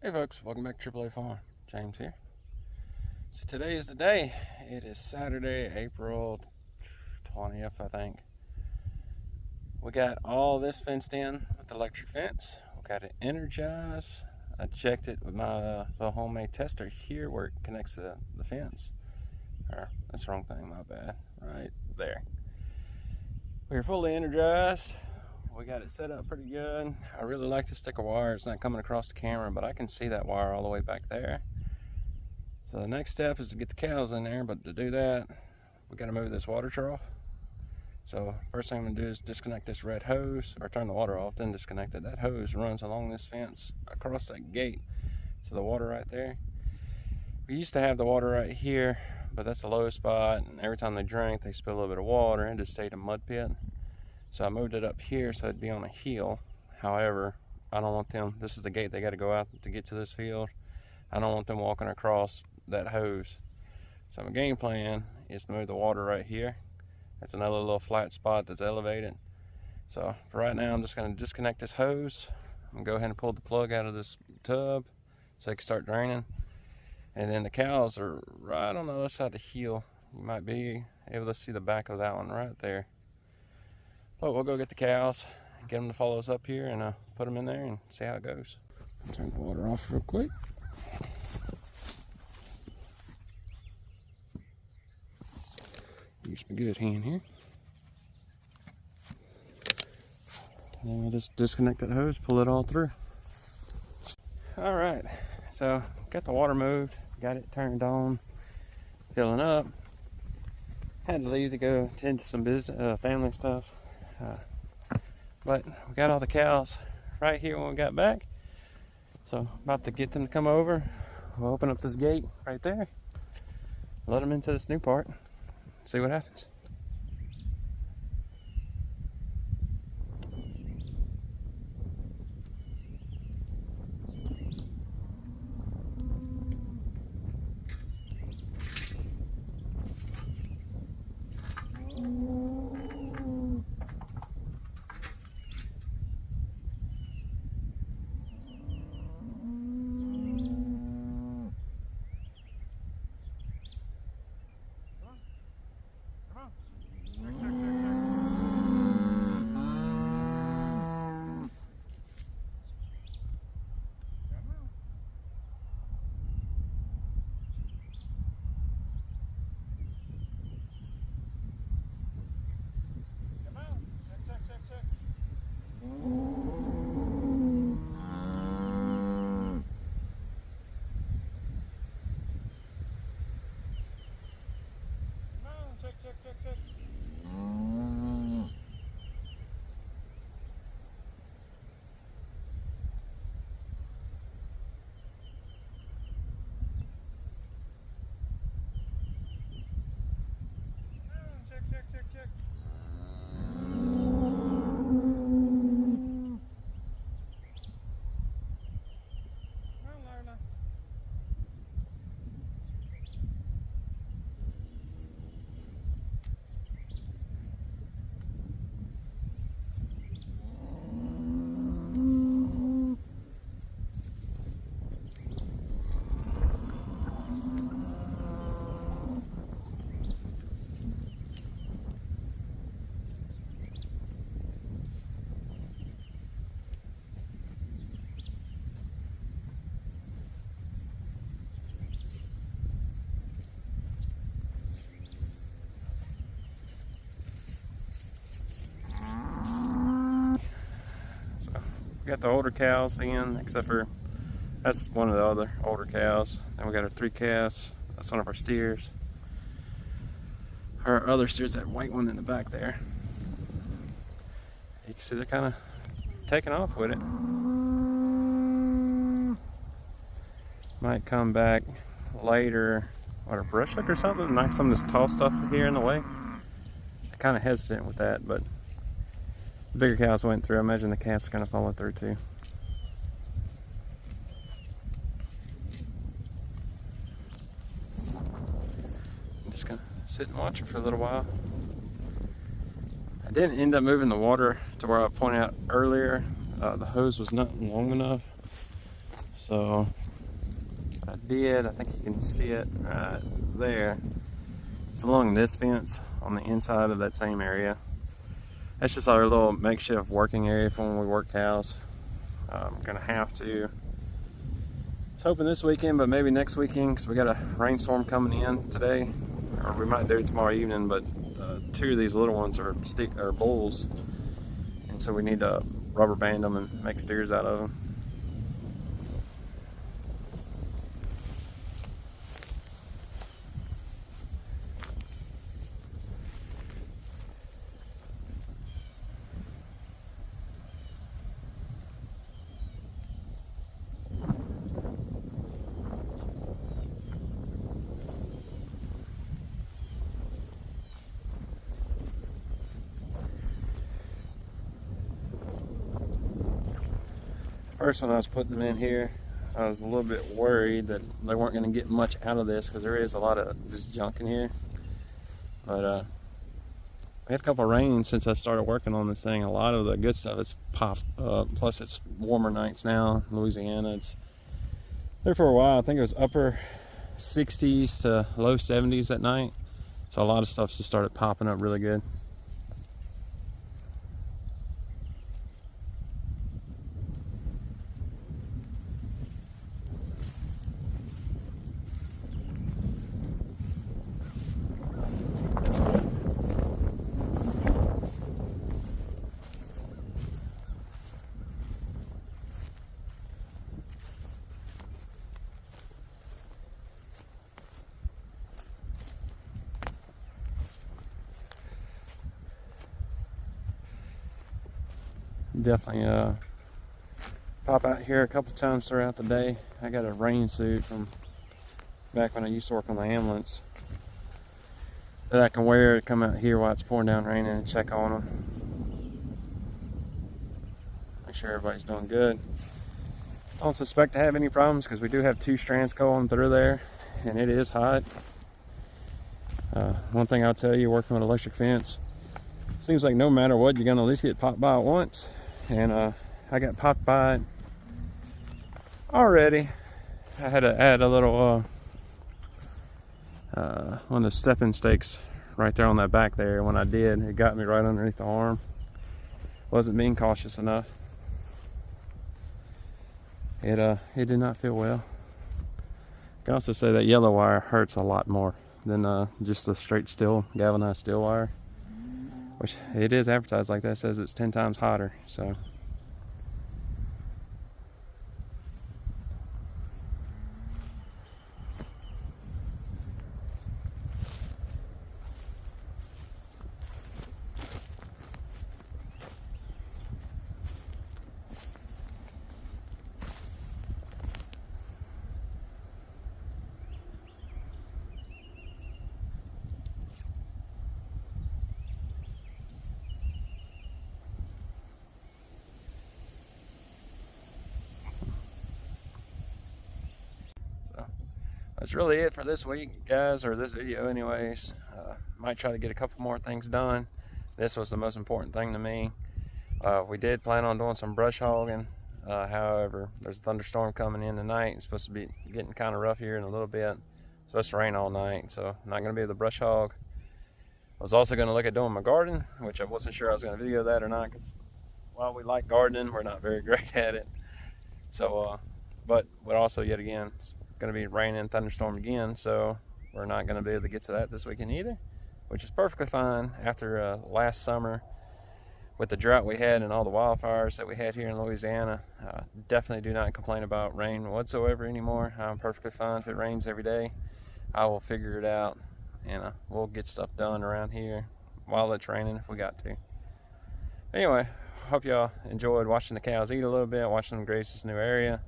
Hey folks, welcome back to AAA Farm. James here. So today is the day. It is Saturday, April 20th, I think. We got all this fenced in with the electric fence. We got it energized. I checked it with my little homemade tester here where it connects to the fence. Or, that's the wrong thing, my bad. Right there. We're fully energized. We got it set up pretty good. I really like the stick of wire. It's not coming across the camera, but I can see that wire all the way back there. So the next step is to get the cows in there, but to do that, we got to move this water trough. So first thing I'm going to do is disconnect this red hose, or turn the water off, then disconnect it. That hose runs along this fence across that gate to the water right there. We used to have the water right here, but that's a low spot, and every time they drink, they spill a little bit of water and just stayed a mud pit. So I moved it up here so it'd be on a hill. However, I don't want them, this is the gate they got to go out to get to this field. I don't want them walking across that hose. So my game plan is to move the water right here. That's another little flat spot that's elevated. So for right now, I'm just going to disconnect this hose. I'm going to go ahead and pull the plug out of this tub so it can start draining. And then the cows are right on the other side of the hill. You might be able to see the back of that one right there. But we'll go get the cows, get them to follow us up here, and put them in there and see how it goes. Turn the water off real quick. Use my good hand here. And then we'll just disconnect that hose, pull it all through. All right, so got the water moved, got it turned on, filling up. Had to leave to go attend to some business, family stuff. But we got all the cows right here when we got back. So about to get them to come over. We'll open up this gate right there. Let them into this new part. See what happens. Got the older cows in, except for that's one of the other older cows. And we got our 3 calves. That's one of our steers. Our other steers, that white one in the back there. You can see they're kind of taking off with it. Might come back later, what, a brush hook or something, knock some of this tall stuff here in the way. I'm kind of hesitant with that, but the bigger cows went through. I imagine the calves are going to follow through too. I'm just going to sit and watch it for a little while. I didn't end up moving the water to where I pointed out earlier. The hose was not long enough. So I think you can see it right there. It's along this fence on the inside of that same area. That's just our little makeshift working area for when we work cows. I'm gonna have to. I was hoping this weekend, but maybe next weekend, because we got a rainstorm coming in today, or we might do it tomorrow evening. But two of these little ones are bulls, and so we need to rubber band them and make steers out of them. First, when I was putting them in here, I was a little bit worried that they weren't going to get much out of this because there is a lot of just junk in here. But we had a couple of rains since I started working on this thing. A lot of the good stuff has popped up. Plus, it's warmer nights now in Louisiana. It's there for a while. I think it was upper 60s to low 70s at night. So a lot of stuff just started popping up really good. Definitely pop out here a couple times throughout the day. I got a rain suit from back when I used to work on the ambulance that I can wear to come out here while it's pouring down raining and check on them. Make sure everybody's doing good. I don't suspect to have any problems because we do have 2 strands going through there and it is hot. One thing I'll tell you, working with electric fence, seems like no matter what, you're gonna at least get popped by it once. And I got popped by it already. I had to add a little one of the stepping stakes right there on that back there. When I did, it got me right underneath the arm. Wasn't being cautious enough. It did not feel well. I can also say that yellow wire hurts a lot more than just the straight steel, galvanized steel wire. Which it is advertised like that, says it's 10 times hotter, so. That's really it for this week, guys, or this video anyways. Might try to get a couple more things done. This was the most important thing to me. We did plan on doing some brush hogging. However, there's a thunderstorm coming in tonight. It's supposed to be getting kind of rough here in a little bit. It's supposed to rain all night, so I'm not going to be able to brush hog. I was also going to look at doing my garden, which I wasn't sure I was going to video that or not, because while we like gardening, we're not very great at it. So, but also, yet again, it's going to be raining, thunderstorm again, so we're not going to be able to get to that this weekend either, which is perfectly fine after last summer with the drought we had and all the wildfires that we had here in Louisiana. Definitely do not complain about rain whatsoever anymore. I'm perfectly fine if it rains every day. I will figure it out, and we'll get stuff done around here while it's raining if we got to. Anyway, hope y'all enjoyed watching the cows eat a little bit, watching them graze this new area.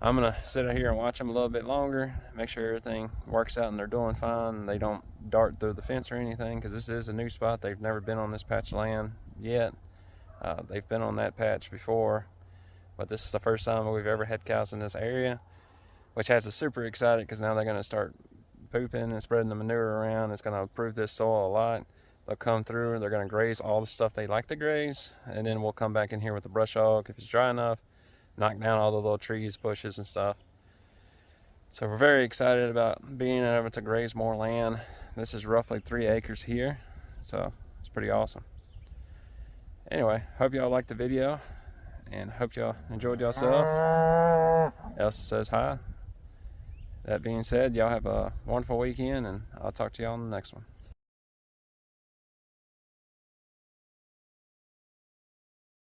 I'm gonna sit out here and watch them a little bit longer, make sure everything works out and they're doing fine and they don't dart through the fence or anything, because this is a new spot. They've never been on this patch of land yet. They've been on that patch before, but this is the first time we've ever had cows in this area, which has us super excited because now they're gonna start pooping and spreading the manure around. It's gonna improve this soil a lot. They'll come through, they're gonna graze all the stuff they like to graze, and then we'll come back in here with the brush hog if it's dry enough. knock down all the little trees, bushes, and stuff. So we're very excited about being able to graze more land. This is roughly 3 acres here, so it's pretty awesome. Anyway, hope y'all liked the video, and hope y'all enjoyed yourself. Elsa says hi. That being said, y'all have a wonderful weekend, and I'll talk to y'all on the next one.